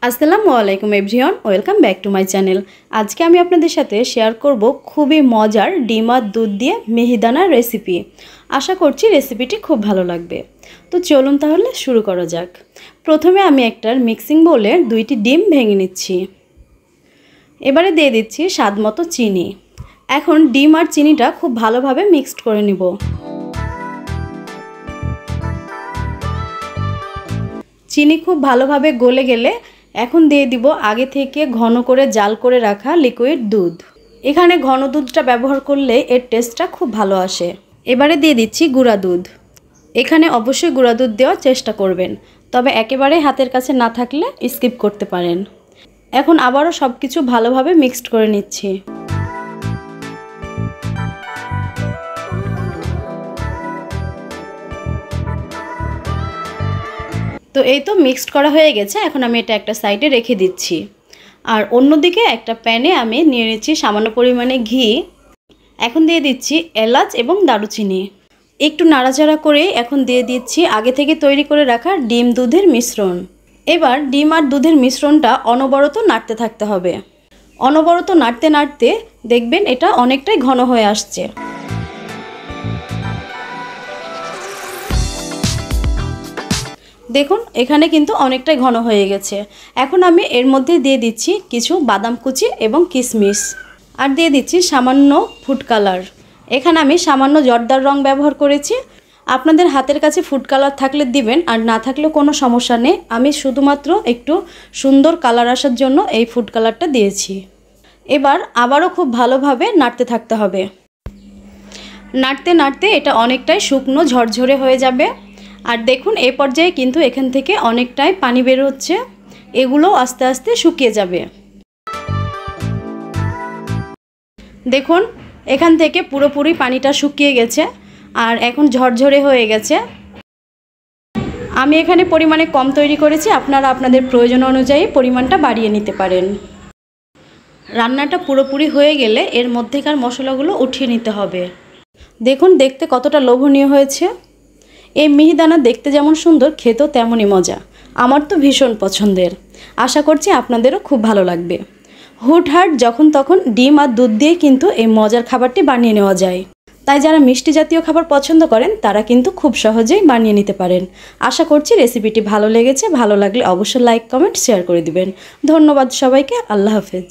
আসসালামু আলাইকুম everyone, welcome back to my channel. আজকে আমি আপনাদের সাথে শেয়ার করব খুবই মজার ডিম আর দুধ দিয়ে মিহিদানার রেসিপি। আশা করছি রেসিপিটি খুব ভালো লাগবে। তো চলুন তাহলে শুরু করা যাক। প্রথমে আমি একটা মিক্সিং বোলে 2টি ডিম ভেঙে নিচ্ছি। এবারে দিয়ে দিচ্ছি স্বাদ মতো চিনি। এখন ডিম আর চিনিটা খুব ভালোভাবে মিক্সড করে নিব। চিনি খুব ভালোভাবে গলে গেলে এখন দিয়ে দিব আগে থেকে ঘন করে জাল করে রাখা লিকুইড দুধ। এখানে ঘন দুধটা ব্যবহার করলে এর টেস্টটা খুব ভালো আসে। এবারে দিয়ে দিচ্ছি গুঁড়া দুধ। এখানে অবশ্যই গুঁড়া দুধ দেওয়ার চেষ্টা করবেন, তবে একেবারে হাতের কাছে না থাকলে স্কিপ করতে পারেন। এখন আবারও সব কিছু ভালোভাবে মিক্সড করে নিচ্ছি। তো এই তো মিক্সড করা হয়ে গেছে। এখন আমি এটা একটা সাইডে রেখে দিচ্ছি। আর অন্যদিকে একটা প্যানে আমি নিয়ে নিচ্ছি সামান্য পরিমাণে ঘি। এখন দিয়ে দিচ্ছি এলাচ এবং দারুচিনি। একটু নাড়াচাড়া করে এখন দিয়ে দিচ্ছি আগে থেকে তৈরি করে রাখা ডিম দুধের মিশ্রণ। এবার ডিম আর দুধের মিশ্রণটা অনবরত নাড়তে থাকতে হবে। অনবরত নাড়তে নাড়তে দেখবেন এটা অনেকটাই ঘন হয়ে আসছে। দেখুন এখানে কিন্তু অনেকটাই ঘন হয়ে গেছে। এখন আমি এর মধ্যে দিয়ে দিচ্ছি কিছু বাদাম কুচি এবং কিশমিশ, আর দিয়ে দিচ্ছি সামান্য ফুড কালার। এখানে আমি সামান্য জর্দার রং ব্যবহার করেছি। আপনাদের হাতের কাছে ফুড কালার থাকলে দিবেন, আর না থাকলেও কোনো সমস্যা নেই। আমি শুধুমাত্র একটু সুন্দর কালার আসার জন্য এই ফুড কালারটা দিয়েছি। এবার আবারও খুব ভালোভাবে নাড়তে থাকতে হবে। নাড়তে নাড়তে এটা অনেকটাই শুকনো ঝরঝরে হয়ে যাবে। আর দেখুন এই পর্যায়ে কিন্তু এখান থেকে অনেকটাই পানি বের হচ্ছে। এগুলো আস্তে আস্তে শুকিয়ে যাবে। দেখুন এখান থেকে পুরোপুরি পানিটা শুকিয়ে গেছে আর এখন ঝরঝরে হয়ে গেছে। আমি এখানে পরিমাণে কম তৈরি করেছি, আপনারা আপনাদের প্রয়োজন অনুযায়ী পরিমাণটা বাড়িয়ে নিতে পারেন। রান্নাটা পুরোপুরি হয়ে গেলে এর মধ্যেকার মশলাগুলো উঠিয়ে নিতে হবে। দেখুন দেখতে কতটা লোভনীয় হয়েছে। এই মিহিদানা দেখতে যেমন সুন্দর, খেতেও তেমনই মজা। আমার তো ভীষণ পছন্দের। আশা করছি আপনাদেরও খুব ভালো লাগবে। হুটহাট যখন তখন ডিম আর দুধ দিয়ে কিন্তু এই মজার খাবারটি বানিয়ে নেওয়া যায়। তাই যারা মিষ্টি জাতীয় খাবার পছন্দ করেন তারা কিন্তু খুব সহজেই বানিয়ে নিতে পারেন। আশা করছি রেসিপিটি ভালো লেগেছে। ভালো লাগলে অবশ্যই লাইক, কমেন্ট, শেয়ার করে দিবেন। ধন্যবাদ সবাইকে। আল্লাহ হাফেজ।